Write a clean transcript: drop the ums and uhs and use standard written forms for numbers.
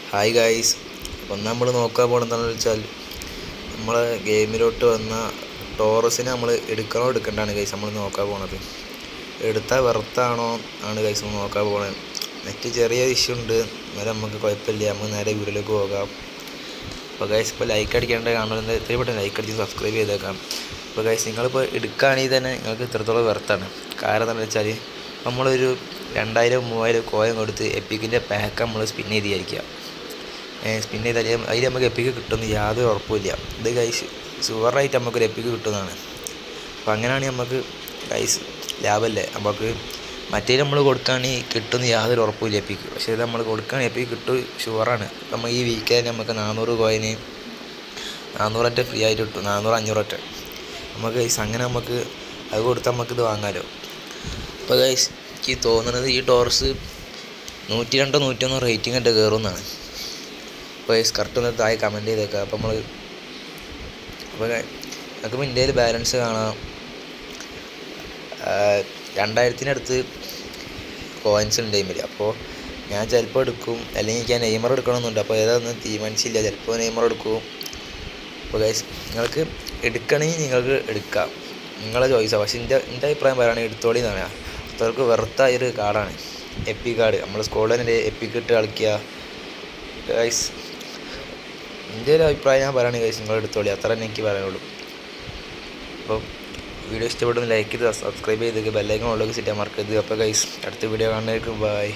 Hi guys. അപ്പം നമ്മൾ നോക്കാൻ പോകണമെന്ന് വെച്ചാൽ നമ്മൾ ഗെയിമിലോട്ട് വന്ന ടോറസിനെ നമ്മൾ എടുക്കണോ എടുക്കണ്ടാണ് ഗൈസ് നമ്മൾ നോക്കാൻ പോണത്. എടുത്താൽ വെറുത്താണോ ആണ് ഗൈസ് നമ്മൾ നോക്കാൻ പോണത്. നെറ്റ് ചെറിയ ഇഷ്യൂ ഉണ്ട്, എന്നാലും നമുക്ക് കുഴപ്പമില്ല, നമുക്ക് നേരെ വീഡിയോയിലേക്ക് പോകാം. അപ്പോൾ ഗൈസ് ഇപ്പോൾ ലൈക്ക് അടിക്കേണ്ട കാണുന്നത് എത്രയും ലൈക്ക് അടിച്ച് സബ്സ്ക്രൈബ് ചെയ്തേക്കാം. അപ്പോൾ ഗൈസ് നിങ്ങളിപ്പോൾ എടുക്കുകയാണെങ്കിൽ തന്നെ നിങ്ങൾക്ക് ഇത്രത്തോളം വെറുത്താണ്. കാരണം എന്താണെന്ന് വെച്ചാൽ നമ്മളൊരു 2000-3000 കോയിൻ കൊടുത്ത് എപ്പിക്കിൻ്റെ പാക്ക് നമ്മൾ സ്പിൻ ചെയ്തിരിക്കുക. സ്പിൻ ചെയ്താൽ അതിൽ നമുക്ക് എപ്പിക്ക് കിട്ടുമെന്ന് യാതൊരു ഉറപ്പുമില്ല. ഇത് ഗൈസ് ഷുവറായിട്ട് നമുക്കൊരു എപ്പിക്ക് കിട്ടുന്നതാണ്. അപ്പോൾ അങ്ങനെയാണെങ്കിൽ നമുക്ക് ഗൈസ് ലാഭമല്ലേ. നമുക്ക് മറ്റേ നമ്മൾ കൊടുക്കുകയാണെങ്കിൽ കിട്ടുമെന്ന് യാതൊരു ഉറപ്പുമില്ല എപ്പിക്ക്. പക്ഷേ ഇത് നമ്മൾ കൊടുക്കുകയാണെങ്കിൽ എപ്പിക്ക് കിട്ടും ഷുവറാണ്. നമ്മൾ ഈ വീക്കിൽ നമുക്ക് 400 കോയിന് 400 ഫ്രീ ആയിട്ട് കിട്ടും, 400-500 നമുക്ക് ഗൈസ്. അങ്ങനെ നമുക്ക് അത് കൊടുത്താൽ നമുക്കിത് വാങ്ങാമല്ലോ. അപ്പോൾ ഗൈസ് എനിക്ക് തോന്നുന്നത് ഈ ടോറസ് 102-101 റേറ്റിംഗ് ആയിട്ട് കയറുമെന്നാണ്. അപ്പോൾ ഗൈസ് കറക്റ്റ് ഒന്ന് താഴെ കമൻറ്റ് ചെയ്തേക്കാം. അപ്പോൾ നമുക്കിപ്പോൾ ഇന്ത്യയിൽ ബാലൻസ് കാണാം 2000-ന് അടുത്ത് കോയിൻസ് ഉണ്ട് ടൈമിൽ. അപ്പോൾ ഞാൻ ചിലപ്പോൾ എടുക്കും, അല്ലെങ്കിൽ എനിക്ക് നെയ്മർ എടുക്കണമെന്നുണ്ട്. അപ്പോൾ ഏതാണെന്ന് തീരുമാനിച്ചില്ല, ചിലപ്പോൾ നെയ്മർ എടുക്കും. അപ്പോൾ ഗൈസ് നിങ്ങൾക്ക് എടുക്കണമെങ്കിൽ നിങ്ങൾക്ക് എടുക്കാം, നിങ്ങളെ ചോയ്സാണ്. പക്ഷേ എൻ്റെ അഭിപ്രായം പറയുകയാണെങ്കിൽ എടുത്തോളി എന്നാണ്. അത്രക്ക് വെറുത്തായൊരു കാർഡാണ് എപ്പി കാർഡ്. നമ്മൾ സ്കോഡിൻ്റെ എപ്പിക്ക് ഇട്ട് കളിക്കുക ഗൈസ്. എൻ്റെ ഒരു അഭിപ്രായം ഞാൻ പറയുകയാണെങ്കിൽ ഗൈസ് നിങ്ങൾ എടുത്തോളി, അത്ര തന്നെ എനിക്ക് പറയാനുള്ളൂ. അപ്പോൾ വീഡിയോ ഇഷ്ടപ്പെടുന്ന ലൈക്ക് ചെയ്ത് സബ്സ്ക്രൈബ് ചെയ്ത് ബെല്ലൈക്കൺ ഉള്ളിലേക്ക് സെറ്റ് ചെയ്യാൻ മറക്കരുത്. അപ്പോൾ ഗൈസ് അടുത്ത വീഡിയോ കാണുന്നതായിരിക്കും. ബൈ.